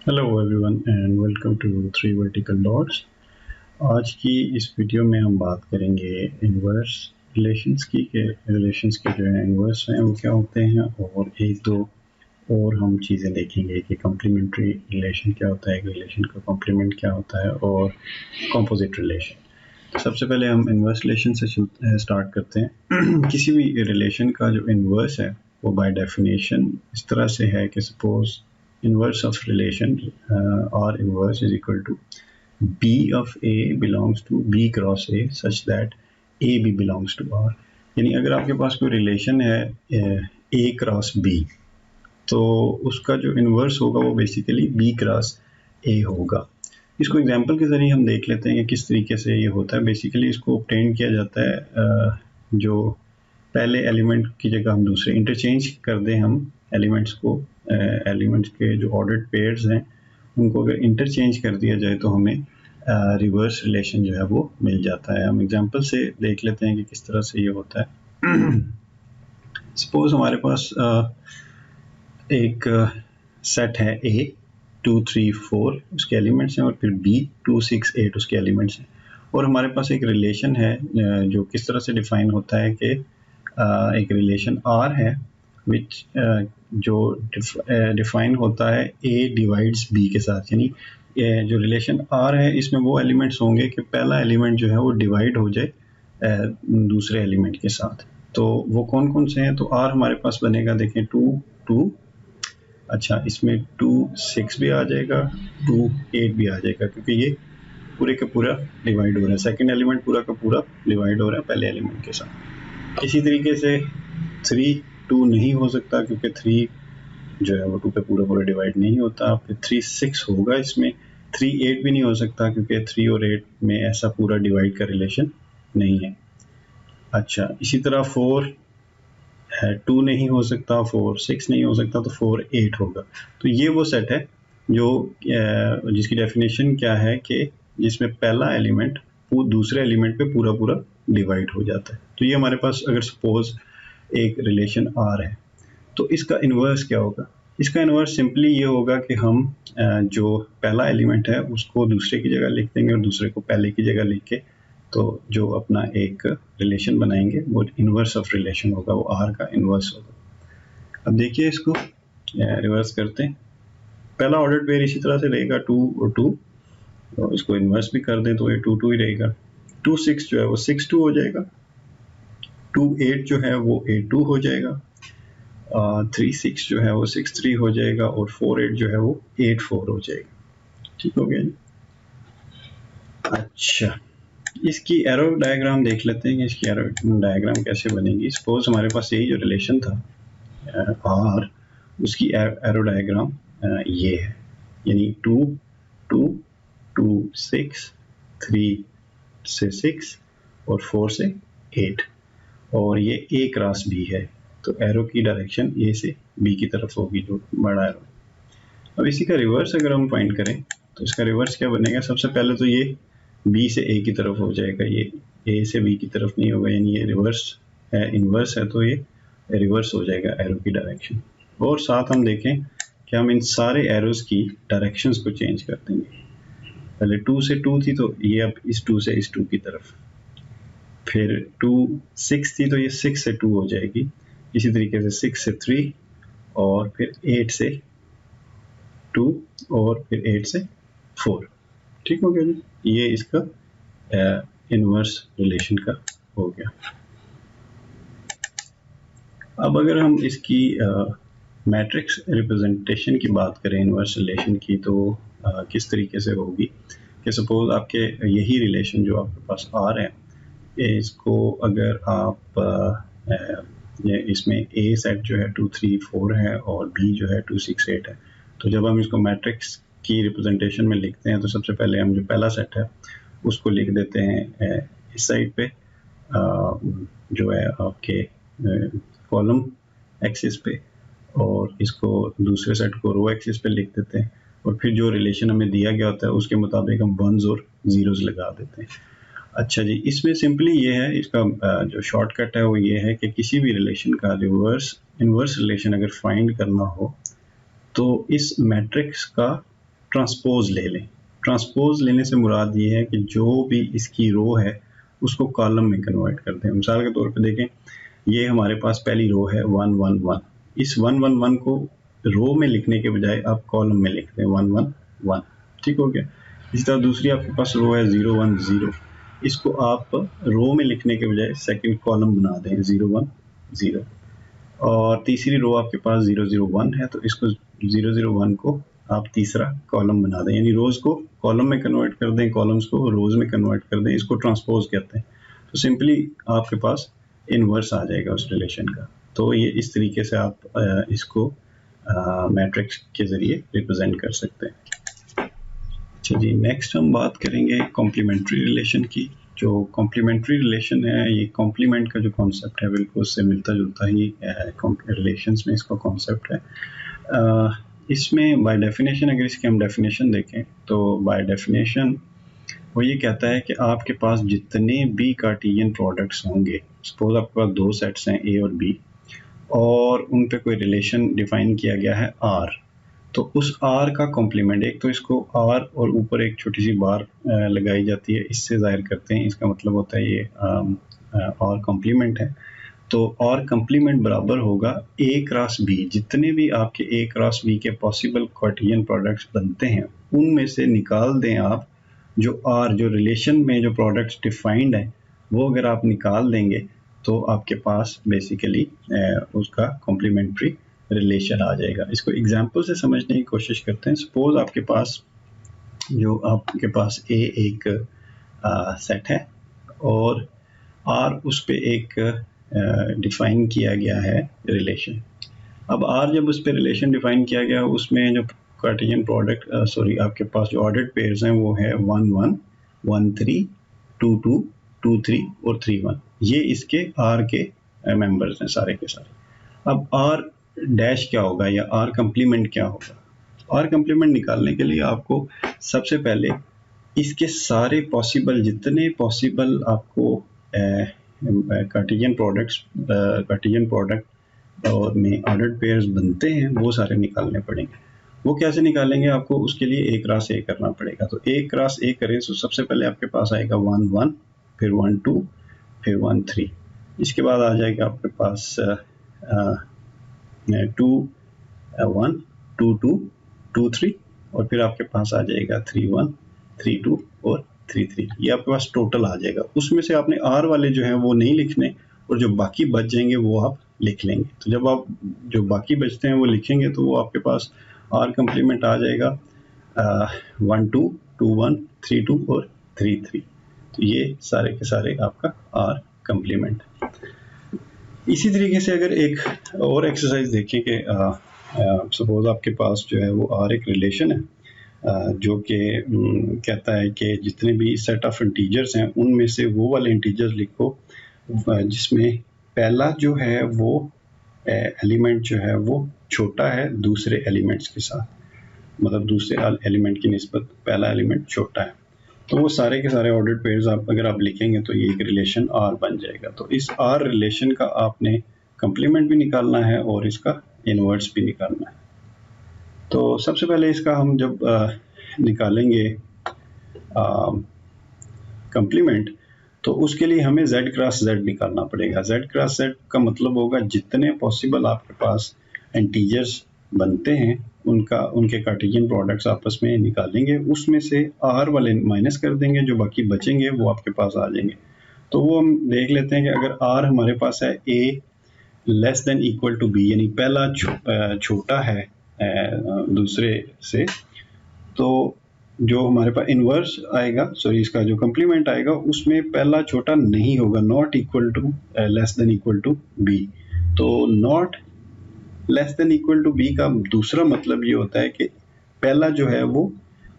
Hello everyone and welcome to Three Vertical Dots. आज की इस वीडियो में हम बात करेंगे इन्वर्स रिलेशंस की के रिलेशंस के जो है इन्वर्स हैं वो क्या होते हैं, और एक दो और हम चीज़ें देखेंगे कि कम्प्लीमेंट्री रिलेशन क्या होता है, एक रिलेशन का कॉम्प्लीमेंट क्या होता है, और कॉम्पोजिट रिलेशन। तो सबसे पहले हम इन्वर्स रिलेशन से स्टार्ट करते हैं। किसी भी रिलेशन का जो इन्वर्स है वो बाय डेफिनेशन इस तरह से है कि suppose inverse of relation R inverse is equal to B of A belongs to B cross A such that AB belongs to R। यानी अगर आपके पास कोई रिलेशन है A क्रॉस B, तो उसका जो इन्वर्स होगा वो बेसिकली B क्रॉस A होगा। इसको एग्जांपल के ज़रिए हम देख लेते हैं कि किस तरीके से ये होता है। बेसिकली इसको ऑब्टेन किया जाता है जो पहले एलिमेंट की जगह हम दूसरे इंटरचेंज कर दें हम एलिमेंट्स को, एलिमेंट्स के जो ऑर्डर्ड पेयर्स हैं उनको अगर इंटरचेंज कर दिया जाए तो हमें रिवर्स रिलेशन जो है वो मिल जाता है। हम एग्जांपल से देख लेते हैं कि किस तरह से ये होता है। सपोज हमारे पास एक सेट है A 2 3 4 उसके एलिमेंट्स हैं, और फिर B 2 6 8 उसके एलिमेंट्स हैं, और हमारे पास एक रिलेशन है जो किस तरह से डिफाइन होता है कि एक रिलेशन R है विच जो डिफाइन होता है A डिवाइड्स B के साथ। यानी जो रिलेशन R है इसमें वो एलिमेंट्स होंगे कि पहला एलिमेंट जो है वो डिवाइड हो जाए दूसरे एलिमेंट के साथ। तो वो कौन कौन से हैं? तो R हमारे पास बनेगा, देखें 2 2, अच्छा इसमें 2 6 भी आ जाएगा, 2 8 भी आ जाएगा, क्योंकि ये पूरे का पूरा डिवाइड हो रहा है, सेकंड एलिमेंट पूरा का पूरा डिवाइड हो रहा है पहले एलिमेंट के साथ। इसी तरीके से 3 2 नहीं हो सकता क्योंकि 3 जो है वो 2 पे पूरा पूरा डिवाइड नहीं होता। फिर 3 6 होगा, इसमें 3 8 भी नहीं हो सकता क्योंकि 3 और 8 में ऐसा पूरा डिवाइड का रिलेशन नहीं है। अच्छा इसी तरह 4 2 नहीं हो सकता, 4 6 नहीं हो सकता, तो 4 8 होगा। तो ये वो सेट है जो जिसकी डेफिनेशन क्या है कि जिसमें पहला एलिमेंट दूसरे एलिमेंट पे पूरा पूरा डिवाइड हो जाता है। तो ये हमारे पास अगर सपोज एक रिलेशन R है तो इसका इन्वर्स क्या होगा? इसका इन्वर्स सिंपली ये होगा कि हम जो पहला एलिमेंट है उसको दूसरे की जगह लिख देंगे और दूसरे को पहले की जगह लिख के तो जो अपना एक रिलेशन बनाएंगे वो इन्वर्स ऑफ रिलेशन होगा, वो R का इन्वर्स होगा। अब देखिए इसको रिवर्स करते हैं। पहला ऑर्डर पेयर इसी तरह से रहेगा 2 और 2, तो इसको इन्वर्स भी कर दें तो ये 2 2 ही रहेगा। 2 6 जो है वो 6 2 हो जाएगा, 2 8 जो है वो 8 2 हो जाएगा, 3 6 जो है वो 6 3 हो जाएगा, और 4 8 जो है वो 8 4 हो जाएगा। ठीक हो गया जी। अच्छा इसकी एरो डायग्राम देख लेते हैं कि इसकी एरो डायग्राम कैसे बनेगी। सपोज हमारे पास यही जो रिलेशन था R, उसकी एरो डायग्राम ये है, यानी 2 2 2 6 3 से 6 और 4 से 8, और ये A क्रॉस B है, तो एरो की डायरेक्शन A से B की तरफ होगी जो बड़ा एरो। अब इसी का रिवर्स अगर हम फाइंड करें तो इसका रिवर्स क्या बनेगा? सबसे पहले तो ये B से A की तरफ हो जाएगा, ये A से B की तरफ नहीं होगा, यानी ये रिवर्स है, इन्वर्स है, तो ये रिवर्स हो जाएगा एरो की डायरेक्शन। और साथ हम देखें कि हम इन सारे एरोस की डायरेक्शंस को चेंज कर देंगे। पहले 2 से 2 थी तो ये अब इस 2 से इस 2 की तरफ, फिर 2 6 थी तो ये 6 से 2 हो जाएगी, इसी तरीके से 6 से 3, और फिर 8 से 2, और फिर 8 से 4। ठीक हो गया जी, ये इसका इन्वर्स रिलेशन का हो गया। अब अगर हम इसकी मैट्रिक्स रिप्रेजेंटेशन की बात करें इन्वर्स रिलेशन की, तो किस तरीके से होगी कि सपोज आपके यही रिलेशन जो आपके पास R है, इसको अगर आप इसमें A सेट जो है 2 3 4 है और B जो है 2 6 8 है, तो जब हम इसको मैट्रिक्स की रिप्रेजेंटेशन में लिखते हैं तो सबसे पहले हम जो पहला सेट है उसको लिख देते हैं इस साइड पे जो है आपके कॉलम एक्सिस पे, और इसको दूसरे सेट को रो एक्सिस पे लिख देते हैं, और फिर जो रिलेशन हमें दिया गया होता है उसके मुताबिक हम वंस और जीरोस लगा देते हैं। अच्छा जी, इसमें सिंपली ये है, इसका जो शॉर्टकट है वो ये है कि किसी भी रिलेशन का इन्वर्स रिलेशन अगर फाइंड करना हो तो इस मैट्रिक्स का ट्रांसपोज ले लें। ट्रांसपोज लेने से मुराद ये है कि जो भी इसकी रो है उसको कॉलम में कन्वर्ट कर दें। मिसाल के तौर पे देखें, ये हमारे पास पहली रो है 1 1 1। इस 1 1 1 को रो में लिखने के बजाय आप कॉलम में लिख दें 1 1 1। ठीक हो गया। इसी तरह दूसरी आपके पास रो है 0 1 0। इसको आप रो में लिखने के बजाय सेकंड कॉलम बना दें 0 1 0। और तीसरी रो आपके पास 0 0 1 है, तो इसको 0 0 1 को आप तीसरा कॉलम बना दें, यानी रोज को कॉलम में कन्वर्ट कर दें, कॉलम्स को रोज में कन्वर्ट कर दें। इसको ट्रांसपोज कहते हैं। तो सिंपली आपके पास इनवर्स आ जाएगा उस रिलेशन का। तो ये इस तरीके से आप इसको मैट्रिक्स के ज़रिए रिप्रेजेंट कर सकते हैं। अच्छा जी, नेक्स्ट हम बात करेंगे कॉम्प्लीमेंट्री रिलेशन की। जो कॉम्प्लीमेंट्री रिलेशन है, ये कॉम्प्लीमेंट का जो कॉन्सेप्ट है बिल्कुल उससे मिलता जुलता ही रिलेशंस में इसका कॉन्सेप्ट है। इसमें बाय डेफिनेशन अगर इसकी हम डेफिनेशन देखें तो बाय डेफिनेशन वो ये कहता है कि आपके पास जितने भी कार्टेशियन प्रोडक्ट्स होंगे, सपोज आपके पास दो सेट्स हैं ए और बी, और उन पे कोई रिलेशन डिफाइन किया गया है आर, तो उस आर का कॉम्प्लीमेंट, एक तो इसको आर और ऊपर एक छोटी सी बार लगाई जाती है, इससे जाहिर करते हैं, इसका मतलब होता है ये आर कॉम्प्लीमेंट है। तो आर कॉम्प्लीमेंट बराबर होगा ए क्रॉस बी। जितने भी आपके ए क्रॉस बी के पॉसिबल कार्टेशियन प्रोडक्ट्स बनते हैं उनमें से निकाल दें आप जो आर, जो रिलेशन में जो प्रोडक्ट्स डिफाइंड है वो अगर आप निकाल देंगे तो आपके पास बेसिकली उसका कॉम्प्लीमेंट्री रिलेशन आ जाएगा। इसको एग्जांपल से समझने की कोशिश करते हैं। सपोज आपके पास ए एक सेट है और आर उस पे एक डिफाइन किया गया है रिलेशन। अब आर जब उस पे रिलेशन डिफाइन किया गया, उसमें जो कार्टेशियन प्रोडक्ट आपके पास जो ऑर्डर्ड पेयर्स हैं वो है 1 1 1 3 2 2 2 3 और 3 1। ये इसके आर के मेंबर्स हैं सारे के सारे। अब आर डैश क्या होगा या आर कम्प्लीमेंट क्या होगा? आर कम्प्लीमेंट निकालने के लिए आपको सबसे पहले इसके सारे पॉसिबल, जितने पॉसिबल आपको कार्टेशियन प्रोडक्ट और में ऑर्डर्ड पेयर्स बनते हैं वो सारे निकालने पड़ेंगे। वो कैसे निकालेंगे? आपको उसके लिए ए क्रॉस ए करना पड़ेगा। तो ए क्रॉस ए करें तो सबसे पहले आपके पास आएगा 1 1, फिर 1 2, फिर 1 3। इसके बाद आ जाएगा आपके पास 2 1 2 2 2 3, और फिर आपके पास आ जाएगा 3 1 3 2 और 3 3। ये आपके पास टोटल आ जाएगा। उसमें से आपने आर वाले जो हैं वो नहीं लिखने, और जो बाकी बच जाएंगे वो आप लिख लेंगे। तो जब आप जो बाकी बचते हैं वो लिखेंगे तो वो आपके पास आर कम्प्लीमेंट आ जाएगा 1 2 2 1 3 2 और 3 3। तो ये सारे के सारे आपका आर कम्प्लीमेंट। इसी तरीके से अगर एक और एक्सरसाइज देखें कि सपोज आपके पास जो है वो आर एक रिलेशन है जो कि कहता है कि जितने भी सेट ऑफ इंटीजर्स हैं उनमें से वो वाले इंटीजर्स लिखो जिसमें पहला जो है वो एलिमेंट जो है वो छोटा है दूसरे एलिमेंट्स के साथ, मतलब दूसरे एलिमेंट की निस्बत पहला एलिमेंट छोटा है। तो वो सारे के सारे ऑर्डर्ड पेयर्स अगर आप लिखेंगे तो ये एक रिलेशन आर बन जाएगा। तो इस आर रिलेशन का आपने कंप्लीमेंट भी निकालना है और इसका इनवर्स भी निकालना है। तो सबसे पहले इसका हम जब निकालेंगे कंप्लीमेंट, तो उसके लिए हमें z क्रॉस z निकालना पड़ेगा। z क्रॉस z का मतलब होगा जितने पॉसिबल आपके पास इंटीजर्स बनते हैं उनके कार्टेशियन प्रोडक्ट्स आपस में निकालेंगे, उसमें से r वाले माइनस कर देंगे, जो बाकी बचेंगे वो आपके पास आ जाएंगे। तो वो हम देख लेते हैं कि अगर r हमारे पास है a less than equal to b, यानी पहला छोटा है दूसरे से, तो जो हमारे पास इनवर्स आएगा, इसका जो कंप्लीमेंट आएगा उसमें पहला छोटा नहीं होगा, not equal to less than equal to B. तो not less than equal to B का दूसरा मतलब ये होता है कि पहला जो है वो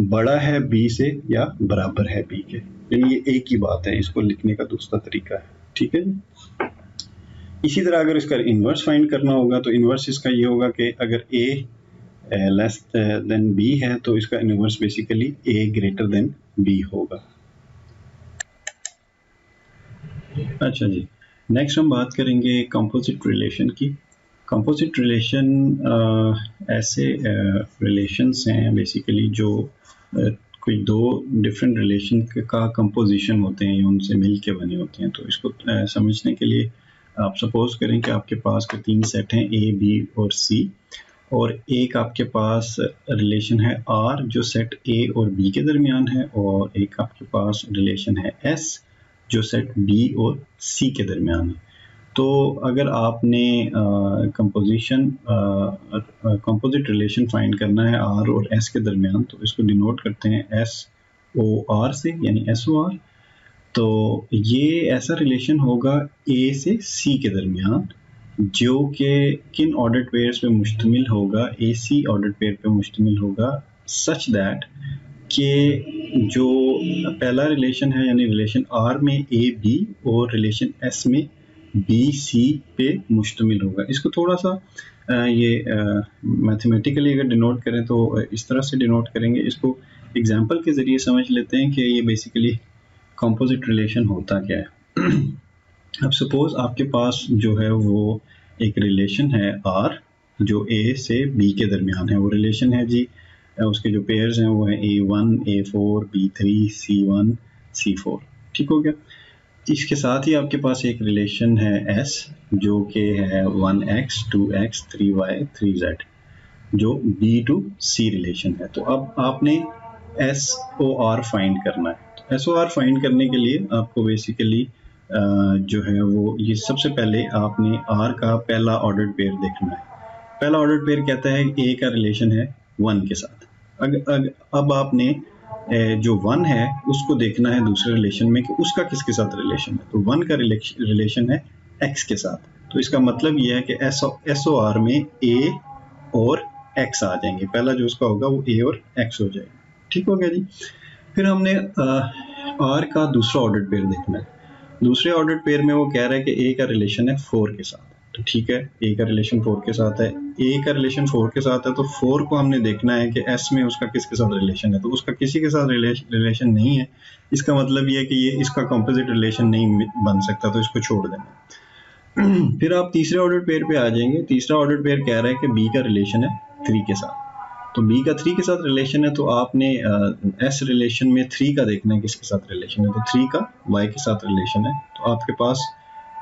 बड़ा है बी से या बराबर है बी के, यानी ये एक ही बात है, इसको लिखने का दूसरा तरीका है। ठीक है। इसी तरह अगर इसका इनवर्स फाइंड करना होगा तो इनवर्स इसका ये होगा कि अगर ए लेस देन बी है तो इसका इनवर्स बेसिकली ए ग्रेटर देन बी होगा। अच्छा जी, नेक्स्ट हम बात करेंगे कंपोजिट रिलेशन की। कंपोजिट रिलेशन ऐसे रिलेशंस हैं बेसिकली जो कोई दो डिफरेंट रिलेशन का कंपोजिशन होते हैं या उनसे मिल के बने होते हैं। तो इसको समझने के लिए आप सपोज करें कि आपके पास के 3 सेट हैं A, B और C, और एक आपके पास रिलेशन है R जो सेट A और B के दरमियान है, और एक आपके पास रिलेशन है S जो सेट B और C के दरमियान है। तो अगर आपने कंपोजिट रिलेशन फाइंड करना है R और S के दरमियान, तो इसको डिनोट करते हैं SOR से, यानी SOR। तो ये ऐसा रिलेशन होगा A से C के दरमियान जो कि किन ऑर्डर्ड पेयर्स पे मुश्तमिल होगा, AC ऑर्डर्ड पेयर पे मुश्तमिल होगा, सच दैट कि जो पहला रिलेशन है यानी रिलेशन R में AB और रिलेशन S में BC पे मुश्तमिल होगा। इसको थोड़ा सा ये मैथमेटिकली अगर डिनोट करें तो इस तरह से डिनोट करेंगे। इसको एग्जांपल के ज़रिए समझ लेते हैं कि ये बेसिकली कंपोजिट रिलेशन होता क्या है। अब सपोज आपके पास जो है वो एक रिलेशन है R जो A से B के दरमियान है। वो रिलेशन है जी, उसके जो पेयर्स हैं वो है A1, A4, B3, C1, C4। ठीक हो गया। इसके साथ ही आपके पास एक रिलेशन है S जो कि है 1x, 2x, 3y, 3z जो B to C रिलेशन है। तो अब आपने SOR फाइंड करना है। तो SOR फाइंड करने के लिए आपको बेसिकली जो है वो ये सबसे पहले आपने R का पहला ऑर्डर्ड पेयर देखना है। पहला ऑर्डर्ड पेयर कहता है A का रिलेशन है 1 के साथ। अब आपने जो 1 है उसको देखना है दूसरे रिलेशन में कि उसका किसके साथ रिलेशन है। तो 1 का रिलेशन है x के साथ। तो इसका मतलब यह है कि SOR में A और x आ जाएंगे। पहला जो उसका होगा वो A और x हो जाएगा। ठीक हो गया जी। फिर हमने R का दूसरा ऑर्डर्ड पेयर देखना है। दूसरे ऑर्डर्ड पेयर में वो कह रहा है कि A का रिलेशन है 4 के साथ। तो ठीक है, A का रिलेशन 4 के साथ है। A का रिलेशन 4 के साथ है तो 4 को हमने देखना है कि S में उसका किसके साथ रिलेशन है। तो उसका किसी के साथ रिलेशन नहीं है। इसका मतलब ये है कि ये इसका कंपोजिट रिलेशन नहीं बन सकता, तो इसको छोड़ देना। फिर आप तीसरे ऑर्डर पेयर पे आ जाएंगे। तीसरा ऑर्डर पेयर कह रहा है कि B का रिलेशन है 3 के साथ। तो B का 3 के साथ रिलेशन है तो आपने S रिलेशन में 3 का देखना है किसके साथ रिलेशन है। तो 3 का Y के साथ रिलेशन है। तो आपके पास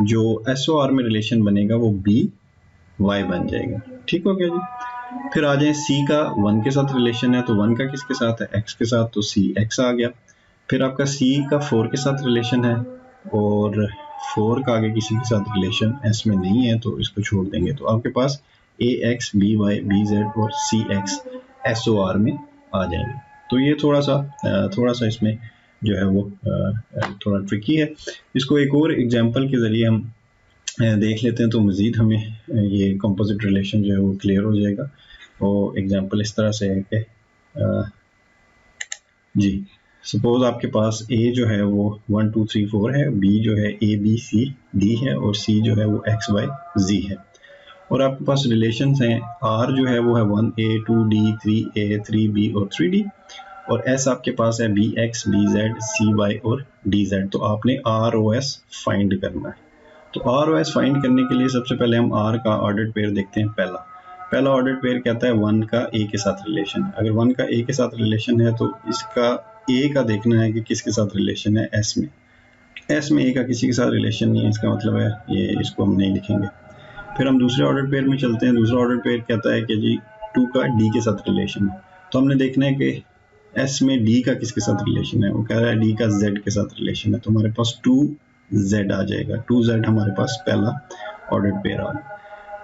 जो SOR में रिलेशन बनेगा वो B Y बन जाएगा। ठीक हो गया जी। फिर आ जाए C का 1 के साथ रिलेशन है। तो 1 का किसके साथ है, X के साथ। तो C X आ गया। फिर आपका C का 4 के साथ रिलेशन है और 4 का आगे किसी के साथ रिलेशन S में नहीं है, तो इसको छोड़ देंगे। तो आपके पास AX, BY, BZ और CX SOR में आ जाएंगे। तो ये थोड़ा सा इसमें जो है वो थोड़ा ट्रिकी है। इसको एक और एग्जांपल के ज़रिए हम देख लेते हैं तो मज़ीद हमें ये कंपोजिट रिलेशन जो है वो क्लियर हो जाएगा। और एग्जांपल इस तरह से है कि जी सपोज आपके पास A जो है वो 1, 2, 3, 4 है, B जो है A, B, C, D है और C जो है वो X, Y, Z है। और आपके पास रिलेशंस हैं R जो है वो है 1A, 2D, 3A, 3B और 3D, और S आपके पास है BX, BZ, CY और DZ। तो आपने ROS फाइंड करना है। तो ROS फाइंड करने के लिए सबसे पहले हम R का ऑर्डर्ड पेयर देखते हैं। पहला ऑर्डर्ड पेयर कहता है 1 का A के साथ रिलेशन है। अगर 1 का A के साथ रिलेशन है तो इसका A का देखना है कि किसके साथ रिलेशन है S में। S में A का किसी के साथ रिलेशन नहीं है, इसका मतलब है ये इसको हम नहीं लिखेंगे। फिर हम दूसरे ऑर्डर पेयर में चलते हैं। दूसरा ऑर्डर पेयर कहता है कि जी 2 का D के साथ रिलेशन है। तो हमने देखना है कि S में D का किसके साथ रिलेशन है। वो कह रहा है D का Z के साथ रिलेशन है, तो हमारे पास 2Z आ जाएगा। 2Z हमारे पास पहला ऑर्डर पेयर आ गया।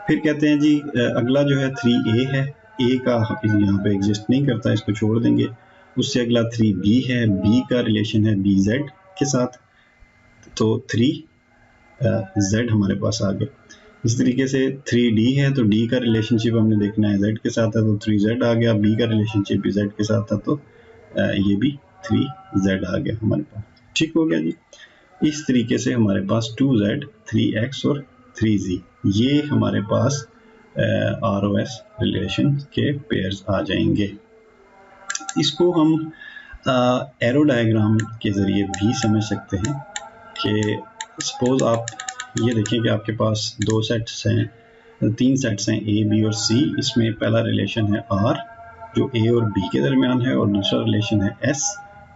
फिर कहते हैं जी अगला जो है 3A है। A का यहाँ पे एग्जिस्ट नहीं करता, इसको छोड़ देंगे। उससे अगला 3B है। B का रिलेशन है BZ के साथ, तो 3Z हमारे पास आ गया। इस तरीके से 3D है तो D का रिलेशनशिप हमने देखना है Z के साथ है, तो 3Z आ गया। B का रिलेशनशिप भी Z के साथ था, तो ये भी 3Z आ गया हमारे पास। ठीक हो गया जी। इस तरीके से हमारे पास 2Z, 3X और 3Z ये हमारे पास ROS रिलेशन के पेयर्स आ जाएंगे। इसको हम एरो डायग्राम के ज़रिए भी समझ सकते हैं कि सपोज आप ये देखें कि आपके पास दो सेट्स हैं तीन सेट्स हैं ए, बी और सी। इसमें पहला रिलेशन है आर जो ए और बी के दरमियान है, और दूसरा रिलेशन है एस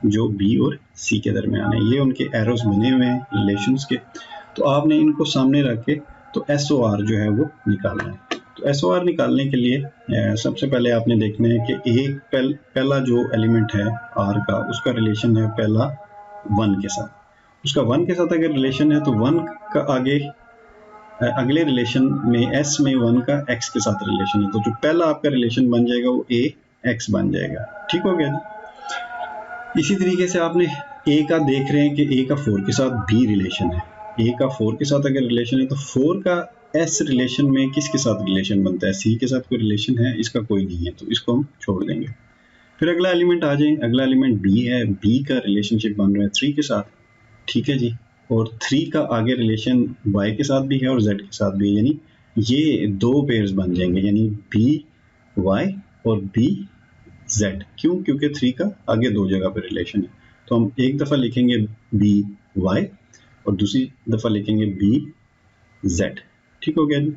जो बी और सी के दरमियान है। ये उनके एरोस बने हुए हैं रिलेशंस के। तो आपने इनको सामने रख के तो एस ओ आर जो है वो निकालना है। तो एस ओ आर निकालने के लिए सबसे पहले आपने देखना है कि एक पहला जो एलिमेंट है आर का, उसका रिलेशन है पहला 1 के साथ। उसका 1 के साथ अगर रिलेशन है तो 1 का आगे अगले रिलेशन में एस में 1 का एक्स के साथ रिलेशन है, तो जो पहला आपका रिलेशन बन जाएगा वो ए एक्स बन जाएगा। ठीक हो गया जी। इसी तरीके से आपने ए का देख रहे हैं कि ए का 4 के साथ बी रिलेशन है। ए का 4 के साथ अगर रिलेशन है तो 4 का एस रिलेशन में किसके साथ रिलेशन बनता है? सी के साथ कोई रिलेशन है? इसका कोई नहीं है, तो इसको हम छोड़ देंगे। फिर अगला एलिमेंट आ जाए। अगला एलिमेंट बी है। बी का रिलेशनशिप बन रहा है 3 के साथ। ठीक है जी। और 3 का आगे रिलेशन y के साथ भी है और z के साथ भी है, यानी ये दो पेयर्स बन जाएंगे, यानी बी वाई और बी जेड। क्यों? क्योंकि 3 का आगे दो जगह पर रिलेशन है। तो हम एक दफ़ा लिखेंगे बी वाई और दूसरी दफ़ा लिखेंगे बी जेड। ठीक हो गया जी।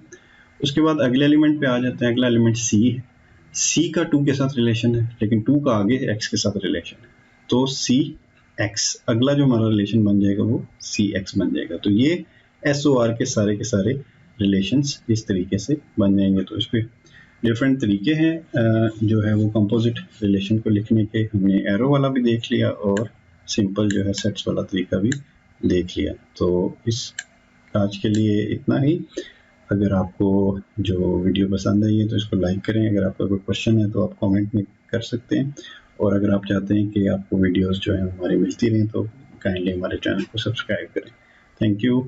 उसके बाद अगले एलिमेंट पे आ जाते हैं। अगला एलिमेंट सी है। सी का 2 के साथ रिलेशन है, लेकिन 2 का आगे x के साथ रिलेशन है, तो सी एक्स, अगला जो हमारा रिलेशन बन जाएगा वो सी एक्स बन जाएगा। तो ये एस ओ आर के सारे रिलेशंस इस तरीके से बन जाएंगे। तो इस पर डिफरेंट तरीके हैं जो है वो कंपोजिट रिलेशन को लिखने के। हमने एरो वाला भी देख लिया और सिंपल जो है सेट्स वाला तरीका भी देख लिया। तो इस आज के लिए इतना ही। अगर आपको जो वीडियो पसंद आई है तो इसको लाइक करें। अगर आपका कोई क्वेश्चन है तो आप कमेंट में कर सकते हैं, और अगर आप चाहते हैं कि आपको वीडियोस जो है हमारी मिलती रहें तो काइंडली हमारे चैनल को सब्सक्राइब करें। Thank you.